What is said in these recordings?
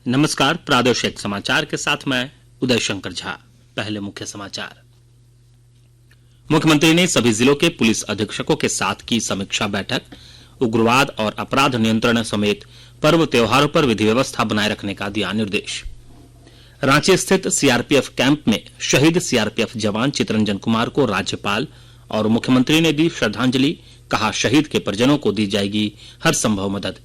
नमस्कार, प्रादेशिक समाचार के साथ मैं उदय शंकर झा। पहले मुख्य समाचार। मुख्यमंत्री ने सभी जिलों के पुलिस अधीक्षकों के साथ की समीक्षा बैठक। उग्रवाद और अपराध नियंत्रण समेत पर्व त्योहारों पर विधि व्यवस्था बनाए रखने का दिया निर्देश। रांची स्थित सीआरपीएफ कैंप में शहीद सीआरपीएफ जवान चितरंजन कुमार को राज्यपाल और मुख्यमंत्री ने दी श्रद्धांजलि। कहा, शहीद के परिजनों को दी जाएगी हर संभव मदद।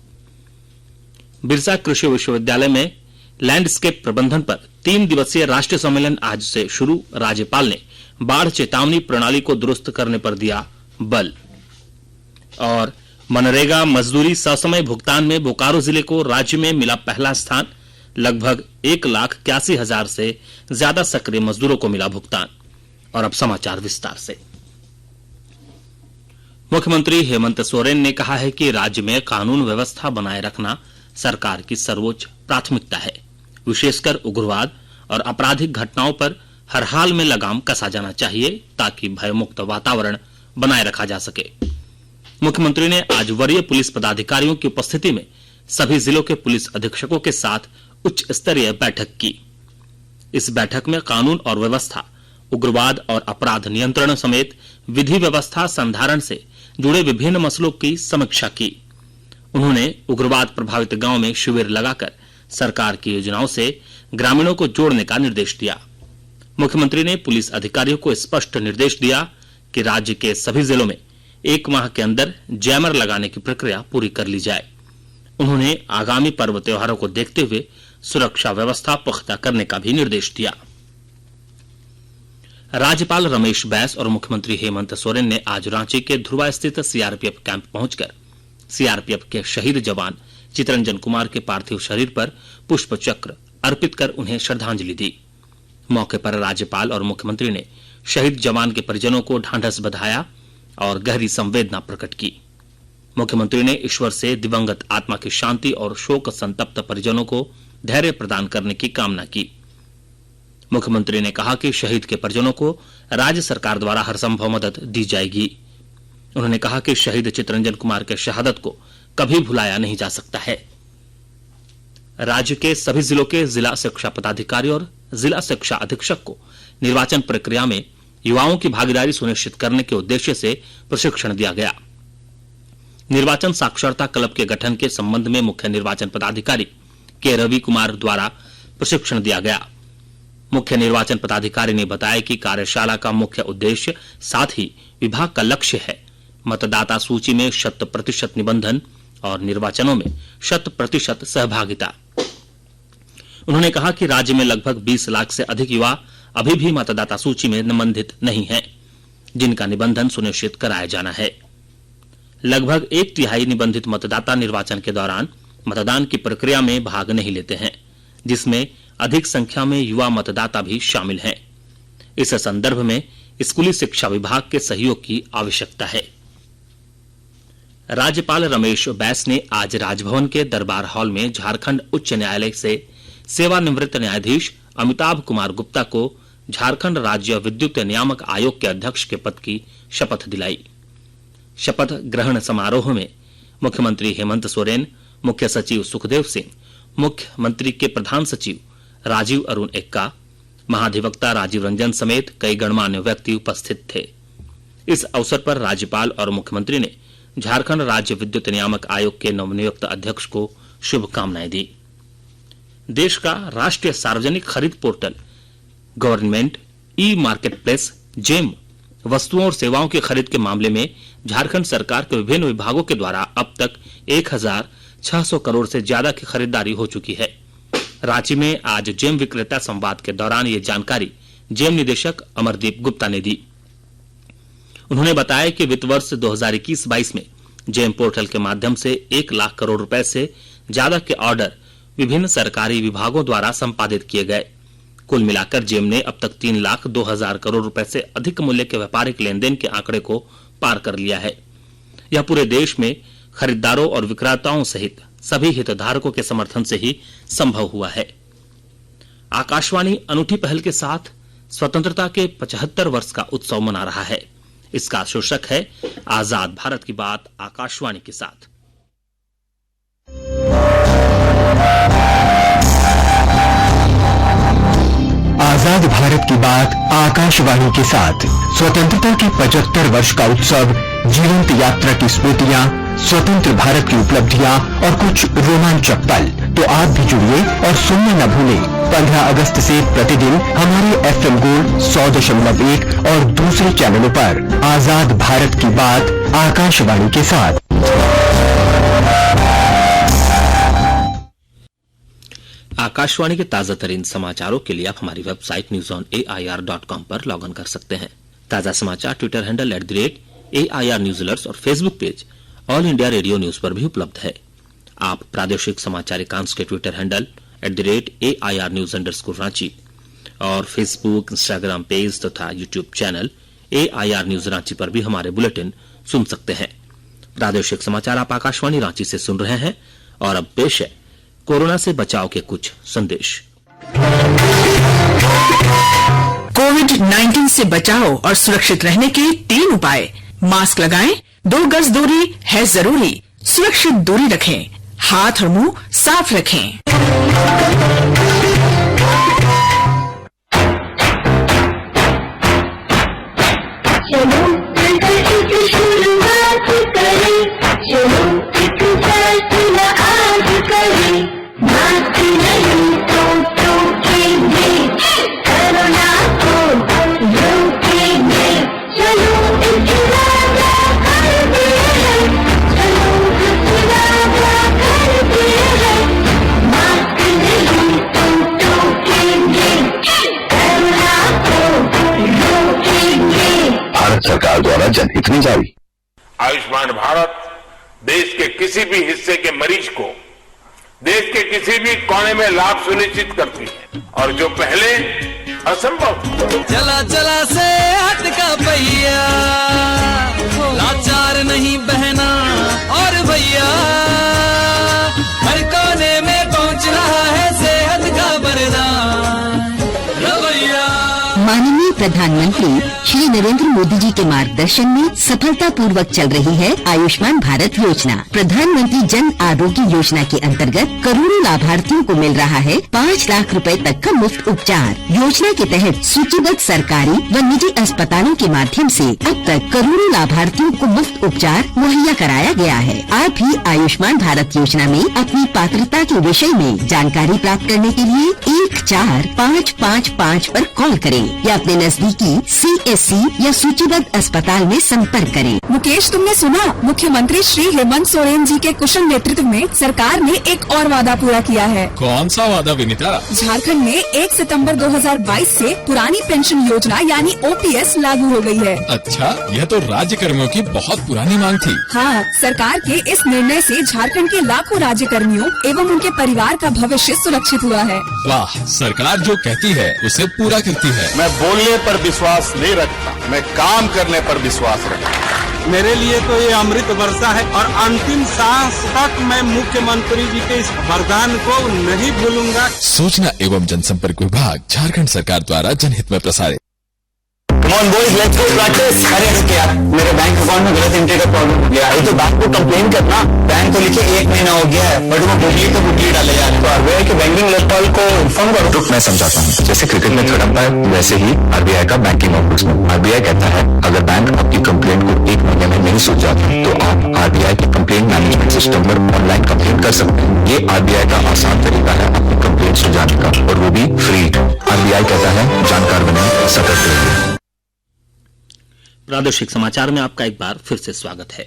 बिरसा कृषि विश्वविद्यालय में लैंडस्केप प्रबंधन पर 3 दिवसीय राष्ट्रीय सम्मेलन आज से शुरू। राज्यपाल ने बाढ़ चेतावनी प्रणाली को दुरुस्त करने पर दिया बल। और मनरेगा मजदूरी ससमय भुगतान में बोकारो जिले को राज्य में मिला पहला स्थान। लगभग 1,81,000 से ज्यादा सक्रिय मजदूरों को मिला भुगतान। और अब समाचार विस्तार से। मुख्यमंत्री हेमंत सोरेन ने कहा है कि राज्य में कानून व्यवस्था बनाए रखना सरकार की सर्वोच्च प्राथमिकता है। विशेषकर उग्रवाद और आपराधिक घटनाओं पर हर हाल में लगाम कसा जाना चाहिए ताकि भयमुक्त वातावरण बनाए रखा जा सके। मुख्यमंत्री ने आज वरीय पुलिस पदाधिकारियों की उपस्थिति में सभी जिलों के पुलिस अधीक्षकों के साथ उच्च स्तरीय बैठक की। इस बैठक में कानून और व्यवस्था, उग्रवाद और अपराध नियंत्रण समेत विधि व्यवस्था संधारण से जुड़े विभिन्न मसलों की समीक्षा की। उन्होंने उग्रवाद प्रभावित गांव में शिविर लगाकर सरकार की योजनाओं से ग्रामीणों को जोड़ने का निर्देश दिया। मुख्यमंत्री ने पुलिस अधिकारियों को स्पष्ट निर्देश दिया कि राज्य के सभी जिलों में 1 माह के अंदर जैमर लगाने की प्रक्रिया पूरी कर ली जाए। उन्होंने आगामी पर्व त्योहारों को देखते हुए सुरक्षा व्यवस्था पुख्ता करने का भी निर्देश दिया। राज्यपाल रमेश बैस और मुख्यमंत्री हेमंत सोरेन ने आज रांची के ध्रुवा स्थित सीआरपीएफ कैंप पहुंचकर सीआरपीएफ के शहीद जवान चितरंजन कुमार के पार्थिव शरीर पर पुष्प चक्र अर्पित कर उन्हें श्रद्धांजलि दी। मौके पर राज्यपाल और मुख्यमंत्री ने शहीद जवान के परिजनों को ढांढस बधाया और गहरी संवेदना प्रकट की। मुख्यमंत्री ने ईश्वर से दिवंगत आत्मा की शांति और शोक संतप्त परिजनों को धैर्य प्रदान करने की कामना की। मुख्यमंत्री ने कहा कि शहीद के परिजनों को राज्य सरकार द्वारा हर संभव मदद दी जाएगी। उन्होंने कहा कि शहीद चितरंजन कुमार के शहादत को कभी भुलाया नहीं जा सकता है। राज्य के सभी जिलों के जिला शिक्षा पदाधिकारी और जिला शिक्षा अधीक्षक को निर्वाचन प्रक्रिया में युवाओं की भागीदारी सुनिश्चित करने के उद्देश्य से प्रशिक्षण दिया गया। निर्वाचन साक्षरता क्लब के गठन के संबंध में मुख्य निर्वाचन पदाधिकारी के रवि कुमार द्वारा प्रशिक्षण दिया गया। मुख्य निर्वाचन पदाधिकारी ने बताया कि कार्यशाला का मुख्य उद्देश्य साथ ही विभाग का लक्ष्य है मतदाता सूची में 100% निबंधन और निर्वाचनों में 100% सहभागिता। उन्होंने कहा कि राज्य में लगभग 20 लाख से अधिक युवा अभी भी मतदाता सूची में निबंधित नहीं हैं, जिनका निबंधन सुनिश्चित कराया जाना है। लगभग 1/3 निबंधित मतदाता निर्वाचन के दौरान मतदान की प्रक्रिया में भाग नहीं लेते हैं, जिसमें अधिक संख्या में युवा मतदाता भी शामिल हैं। इस संदर्भ में स्कूली शिक्षा विभाग के सहयोग की आवश्यकता है। राज्यपाल रमेश बैस ने आज राजभवन के दरबार हॉल में झारखंड उच्च न्यायालय से सेवानिवृत्त न्यायाधीश अमिताभ कुमार गुप्ता को झारखंड राज्य विद्युत नियामक आयोग के अध्यक्ष के पद की शपथ दिलाई। शपथ ग्रहण समारोह में मुख्यमंत्री हेमंत सोरेन, मुख्य सचिव सुखदेव सिंह, मुख्यमंत्री के प्रधान सचिव राजीव अरुण एक्का, महाधिवक्ता राजीव रंजन समेत कई गणमान्य व्यक्ति उपस्थित थे। इस अवसर पर राज्यपाल और मुख्यमंत्री ने झारखंड राज्य विद्युत नियामक आयोग के नवनियुक्त अध्यक्ष को शुभकामनाएं दी। देश का राष्ट्रीय सार्वजनिक खरीद portal government e market place GeM वस्तुओं और सेवाओं की खरीद के मामले में झारखंड सरकार के विभिन्न विभागों के द्वारा अब तक 1,600 करोड़ से ज्यादा की खरीदारी हो चुकी है। रांची में आज जेम विक्रेता संवाद के दौरान ये जानकारी जेम निदेशक अमरदीप गुप्ता ने दी। उन्होंने बताया कि वित्त वर्ष 2021-22 में जेम पोर्टल के माध्यम से 1 लाख करोड़ रुपए से ज्यादा के ऑर्डर विभिन्न सरकारी विभागों द्वारा संपादित किए गए। कुल मिलाकर जेम ने अब तक 3,02,000 करोड़ रुपए से अधिक मूल्य के व्यापारिक लेन देन के आंकड़े को पार कर लिया है। यह पूरे देश में खरीदारों और विक्रेताओं सहित सभी हितधारकों के समर्थन से ही संभव हुआ है। आकाशवाणी अनूठी पहल के साथ स्वतंत्रता के 75 वर्ष का उत्सव मना रहा है। इसका शीर्षक है आजाद भारत की बात आकाशवाणी के साथ। आजाद भारत की बात आकाशवाणी के साथ स्वतंत्रता के 75 वर्ष का उत्सव, जीवंत यात्रा की स्मृतियां, स्वतंत्र भारत की उपलब्धियां और कुछ रोमांचक पल। तो आप भी जुड़िए और सुनना न भूलें 15 अगस्त से प्रतिदिन हमारे FM गोल्ड 100.1 और दूसरे चैनलों पर आजाद भारत की बात आकाशवाणी के साथ। आकाशवाणी के ताजा तरीन समाचारों के लिए आप हमारी वेबसाइट newsonair.com पर लॉग इन कर सकते हैं। ताजा समाचार Twitter handle @AIR news alerts और Facebook page all India radio news पर भी उपलब्ध है। आप प्रादेशिक समाचार एकांश के ट्विटर हैंडल @AIR न्यूज _रांची और फेसबुक, इंस्टाग्राम पेज तथा YouTube channel AIR news Ranchi पर भी हमारे बुलेटिन सुन सकते हैं। प्रादेशिक समाचार आप आकाशवाणी रांची से सुन रहे हैं और अब पेश है कोरोना से बचाव के कुछ संदेश। कोविड-19 से बचाव और सुरक्षित रहने के 3 उपाय। मास्क लगाएं, 2 गज दूरी है जरूरी, सुरक्षित दूरी रखें, हाथ और मुंह साफ रखें। चलो मिलकर एक शुरुआत करें, चलो एक फैसला आज करें, मास्क नहीं तो रोकेंगे, कोरोना को रोकेंगे, चलो एक वादा करते हैं, चलो एक वादा करते हैं, मास्क नहीं तो रोकेंगे, कोरोना को रोकेंगे। भारत सरकार द्वारा जनहित में जारी। आयुष्मान भारत देश के किसी भी हिस्से के मरीज को देश के किसी भी कोने में लाभ सुनिश्चित करती है और जो पहले असंभव। चला चला से हट का भैया, लाचार नहीं बहना और भैया, हर कोने में पहुंच रहा है सेहत का वरदान रवैया। माननीय प्रधानमंत्री श्री नरेंद्र मोदी जी के मार्गदर्शन में सफलतापूर्वक चल रही है आयुष्मान भारत योजना। प्रधानमंत्री जन आरोग्य योजना के अंतर्गत करोड़ों लाभार्थियों को मिल रहा है 5 लाख रुपए तक का मुफ्त उपचार। योजना के तहत सूचीबद्ध सरकारी व निजी अस्पतालों के माध्यम से अब तक करोड़ों लाभार्थियों को मुफ्त उपचार मुहैया कराया गया है। आप भी आयुष्मान भारत योजना में अपनी पात्रता के विषय में जानकारी प्राप्त करने के लिए 14555 पर कॉल करें या अपने नजदीकी CSC या सूचीबद्ध अस्पताल में संपर्क करें। मुकेश, तुमने सुना? मुख्यमंत्री श्री हेमंत सोरेन जी के कुशल नेतृत्व में सरकार ने एक और वादा पूरा किया है। कौन सा वादा विनीता? झारखंड में 1 सितंबर 2022 से पुरानी पेंशन योजना यानी OPS लागू हो गई है। अच्छा, यह तो राज्य कर्मियों की बहुत पुरानी मांग थी। हाँ, सरकार के इस निर्णय से झारखंड के लाखों राज्य कर्मियों एवं उनके परिवार का भविष्य सुरक्षित हुआ है। वाह, सरकार जो कहती है उसे पूरा करती है। मैं बोलने पर विश्वास नहीं रखता, मैं काम करने पर विश्वास रखता हूं। मेरे लिए तो ये अमृत वर्षा है और अंतिम सांस तक मैं मुख्यमंत्री जी के इस वरदान को नहीं भूलूंगा। सूचना एवं जनसंपर्क विभाग, झारखंड सरकार द्वारा जनहित में प्रसारित। Come on boys, let's go practice। अरे रुक यार, मेरे बैंक अकाउंट में गलत एंट्री का प्रॉब्लम हो गया है। तो बैंक को कंप्लेन करना। बैंक को लिखे 1 महीना हो गया है, बट वो गुटली डाले जा रहे हैं। तो RBI के बैंकिंग लेखपाल को इन्फॉर्म करो। रुक, मैं समझाता हूँ। जैसे क्रिकेट में थर्ड अंपायर, वैसे ही RBI का बैंकिंग ऑफिसर। RBI कहता है अगर बैंक आपकी कंप्लेंट को 1 महीने में नहीं सुलझाता तो आप RBI के कंप्लेंट मैनेजमेंट सिस्टम पर ऑनलाइन कंप्लेंट कर सकते हैं। ये RBI का आसान तरीका है आपकी कंप्लेंट सुलझाने का, और वो भी फ्री। RBI कहता है जानकार बने, सतर्क रहिए। प्रादेशिक समाचार में आपका एक बार फिर से स्वागत है।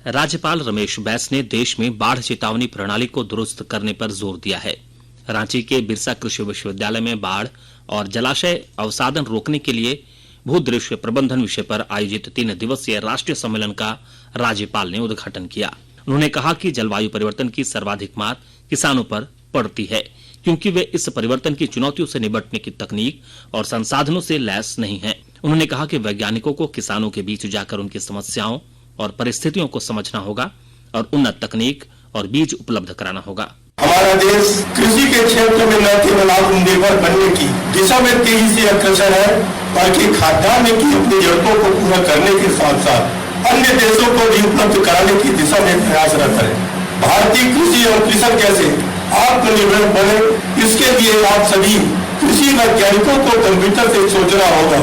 राज्यपाल रमेश बैस ने देश में बाढ़ चेतावनी प्रणाली को दुरुस्त करने पर जोर दिया है। रांची के बिरसा कृषि विश्वविद्यालय में बाढ़ और जलाशय अवसादन रोकने के लिए भूदृश्य प्रबंधन विषय पर आयोजित 3 दिवसीय राष्ट्रीय सम्मेलन का राज्यपाल ने उद्घाटन किया। उन्होंने कहा कि जलवायु परिवर्तन की सर्वाधिक मार किसानों पर पड़ती है, क्योंकि वे इस परिवर्तन की चुनौतियों से निपटने की तकनीक और संसाधनों से लैस नहीं हैं। उन्होंने कहा कि वैज्ञानिकों को किसानों के बीच जाकर उनकी समस्याओं और परिस्थितियों को समझना होगा और उन्नत तकनीक और बीज उपलब्ध कराना होगा। हमारा देश कृषि के क्षेत्र में न केवल आत्मनिर्भर बनने की दिशा में तेजी से अग्रसर है, बल्कि खाद्यान्न की अपनी जरूरतों को पूरा करने के साथ साथ अन्य देशों को भी उपलब्ध कराने की दिशा में प्रयासरत है। भारतीय कृषि और कृषक कैसे आत्मनिर्भर बने, इसके लिए आप सभी कृषि वैज्ञानिकों को कंप्यूटर से सोचना होगा।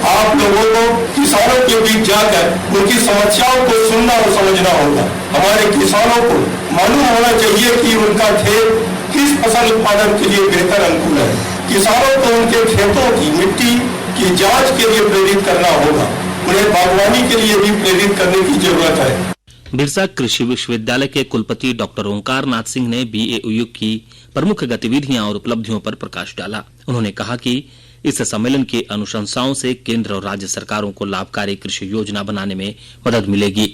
आप लोगों को किसानों के बीच जाकर उनकी समस्याओं को सुनना और समझना होगा। हमारे किसानों को मालूम होना चाहिए कि उनका खेत किस फसल उत्पादन के लिए बेहतर अनुकूल है। किसानों को उनके खेतों की मिट्टी की जांच के लिए प्रेरित करना होगा। उन्हें बागवानी के लिए भी प्रेरित करने की जरूरत है। बिरसा कृषि विश्वविद्यालय के कुलपति डॉक्टर ओंकार नाथ सिंह ने बीएयू की प्रमुख गतिविधियां और उपलब्धियों पर प्रकाश डाला। उन्होंने कहा कि इस सम्मेलन की अनुशंसाओं से केंद्र और राज्य सरकारों को लाभकारी कृषि योजना बनाने में मदद मिलेगी।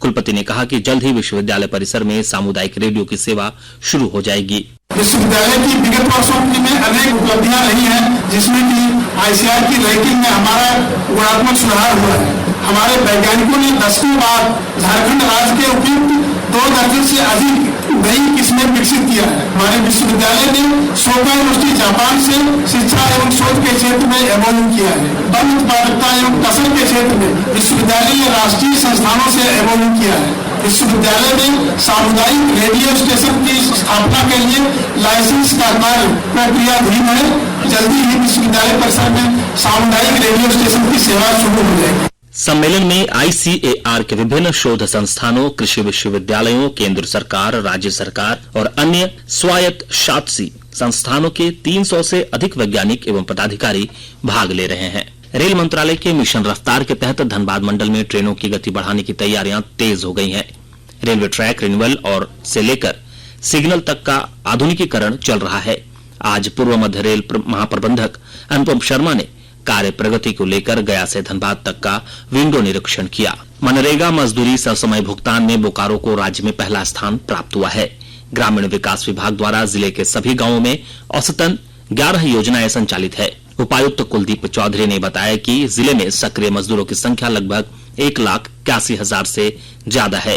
कुलपति ने कहा कि जल्द ही विश्वविद्यालय परिसर में सामुदायिक रेडियो की सेवा शुरू हो जाएगी। विश्वविद्यालय की विगत वर्षों में अनेक उपलब्धियां रही हैं, जिसमें कि आईसीआर की रैंकिंग में हमारा गुणात्मक सुधार हुआ है। हमारे वैज्ञानिकों ने 10वीं बार झारखंड राज्य के उपयुक्त 2 दर्जन से अधिक नई किस्में विकसित किया है। हमारे विश्वविद्यालय ने सोका यूनिवर्सिटी जापान से शिक्षा एवं शोध के क्षेत्र में एमओयू किया है। वन उत्पादकता एवं टसल के क्षेत्र में विश्वविद्यालय ने राष्ट्रीय संस्थानों से एमओयू किया है। विश्वविद्यालय में सामुदायिक रेडियो स्टेशन की स्थापना के लिए लाइसेंस का कार्य प्रक्रियाधीन है। जल्दी ही विश्वविद्यालय परिसर में सामुदायिक रेडियो स्टेशन की सेवा शुरू हो जाएगी। सम्मेलन में आईसीएआर के विभिन्न शोध संस्थानों, कृषि विश्वविद्यालयों, केंद्र सरकार, राज्य सरकार और अन्य स्वायत्तशासी संस्थानों के 300 से अधिक वैज्ञानिक एवं पदाधिकारी भाग ले रहे हैं। रेल मंत्रालय के मिशन रफ्तार के तहत धनबाद मंडल में ट्रेनों की गति बढ़ाने की तैयारियां तेज हो गई हैं। रेलवे ट्रैक रिन्यूअल और से लेकर सिग्नल तक का आधुनिकीकरण चल रहा है। आज पूर्व मध्य रेल महाप्रबंधक अनुपम शर्मा ने कार्य प्रगति को लेकर गया से धनबाद तक का विंडो निरीक्षण किया। मनरेगा मजदूरी ससमय भुगतान में बोकारो को राज्य में पहला स्थान प्राप्त हुआ है। ग्रामीण विकास विभाग द्वारा जिले के सभी गांवों में औसतन 11 योजनाएं संचालित है। उपायुक्त कुलदीप चौधरी ने बताया कि जिले में सक्रिय मजदूरों की संख्या लगभग 1,81,000 से ज्यादा है।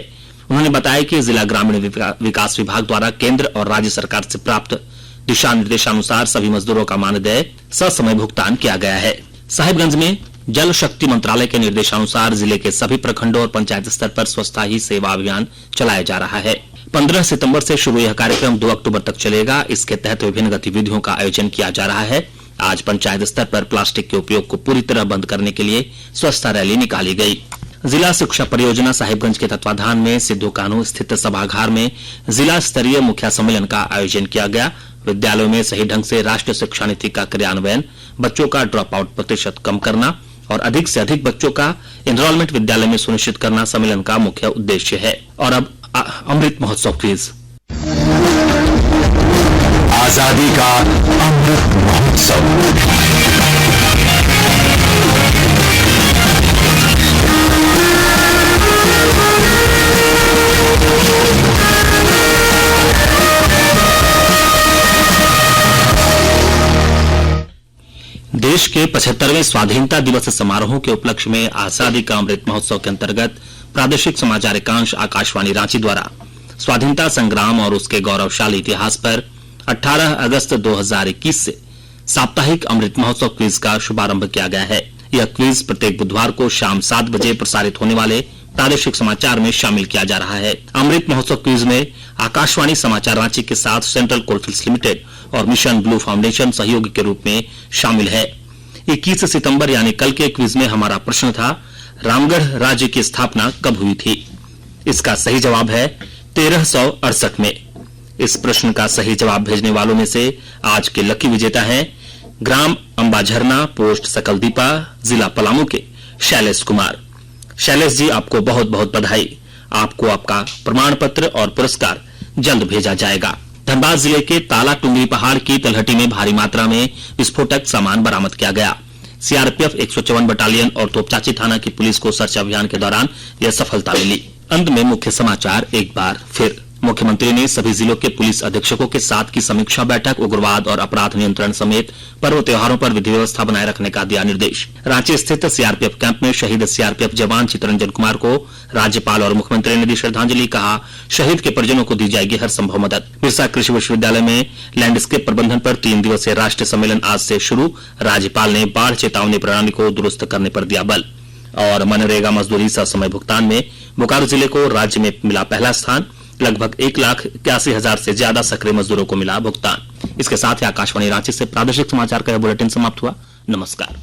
उन्होंने बताया कि जिला ग्रामीण विकास विभाग द्वारा केंद्र और राज्य सरकार से प्राप्त दिशा निर्देशानुसार सभी मजदूरों का मानदेय ससमय भुगतान किया गया है। साहिबगंज में जल शक्ति मंत्रालय के निर्देशानुसार जिले के सभी प्रखंडों और पंचायत स्तर पर स्वच्छता ही सेवा अभियान चलाया जा रहा है। 15 सितंबर से शुरू यह कार्यक्रम 2 अक्टूबर तक चलेगा। इसके तहत विभिन्न गतिविधियों का आयोजन किया जा रहा है। आज पंचायत स्तर पर प्लास्टिक के उपयोग को पूरी तरह बंद करने के लिए स्वच्छता रैली निकाली गई। जिला शिक्षा परियोजना साहिबगंज के तत्वाधान में सिद्धू कान्हू स्थित सभागार में जिला स्तरीय मुखिया सम्मेलन का आयोजन किया गया। विद्यालयों में सही ढंग से राष्ट्रीय शिक्षा नीति का क्रियान्वयन, बच्चों का ड्रॉप आउट प्रतिशत कम करना और अधिक से अधिक बच्चों का एनरोलमेंट विद्यालय में सुनिश्चित करना सम्मेलन का मुख्य उद्देश्य है। और अब अमृत महोत्सव क्विज। आजादी का अमृत महोत्सव। देश के 75वें स्वाधीनता दिवस समारोह के उपलक्ष्य में आजादी का अमृत महोत्सव के अंतर्गत प्रादेशिक समाचार एकांश आकाशवाणी रांची द्वारा स्वाधीनता संग्राम और उसके गौरवशाली इतिहास पर 18 अगस्त 2021 से साप्ताहिक अमृत महोत्सव क्विज का शुभारंभ किया गया है। यह क्विज प्रत्येक बुधवार को शाम 7 बजे प्रसारित होने वाले प्रादेशिक समाचार में शामिल किया जा रहा है। अमृत महोत्सव क्विज में आकाशवाणी समाचार रांची के साथ सेंट्रल कोलफील्ड्स लिमिटेड और मिशन ब्लू फाउंडेशन सहयोगी के रूप में शामिल है। 21 सितंबर यानी कल के क्विज में हमारा प्रश्न था, रामगढ़ राज्य की स्थापना कब हुई थी? इसका सही जवाब है 1368 में। इस प्रश्न का सही जवाब भेजने वालों में से आज के लकी विजेता हैं ग्राम अंबाझरना, पोस्ट सकलदीपा, जिला पलामू के शैलेश कुमार। शैलेश जी, आपको बहुत बहुत बधाई। आपको आपका प्रमाण पत्र और पुरस्कार जल्द भेजा जाएगा। धनबाद जिले के ताला टुंगरी पहाड़ की तलहटी में भारी मात्रा में विस्फोटक सामान बरामद किया गया। सीआरपीएफ 154 बटालियन और तोपचाची थाना की पुलिस को सर्च अभियान के दौरान यह सफलता मिली। अंत में मुख्य समाचार एक बार फिर। मुख्यमंत्री ने सभी जिलों के पुलिस अधीक्षकों के साथ की समीक्षा बैठक, उग्रवाद और अपराध नियंत्रण समेत पर्व त्योहारों पर विधि व्यवस्था बनाए रखने का दिया निर्देश। रांची स्थित सीआरपीएफ कैंप में शहीद सीआरपीएफ जवान चितरंजन कुमार को राज्यपाल और मुख्यमंत्री ने दी श्रद्धांजलि। कहा, शहीद के परिजनों को दी जाएगी हर संभव मदद। बिरसा कृषि विश्वविद्यालय में लैंडस्केप प्रबंधन पर 3 दिवसीय राष्ट्रीय सम्मेलन आज से शुरू। राज्यपाल ने बाढ़ चेतावनी प्रणाली को दुरुस्त करने पर दिया बल। और मनरेगा मजदूरी ससमय भुगतान में बोकारो जिले को राज्य में मिला पहला स्थान। लगभग 1,81,000 से ज्यादा सक्रिय मजदूरों को मिला भुगतान। इसके साथ ही आकाशवाणी रांची से प्रादेशिक समाचार का यह बुलेटिन समाप्त हुआ। नमस्कार।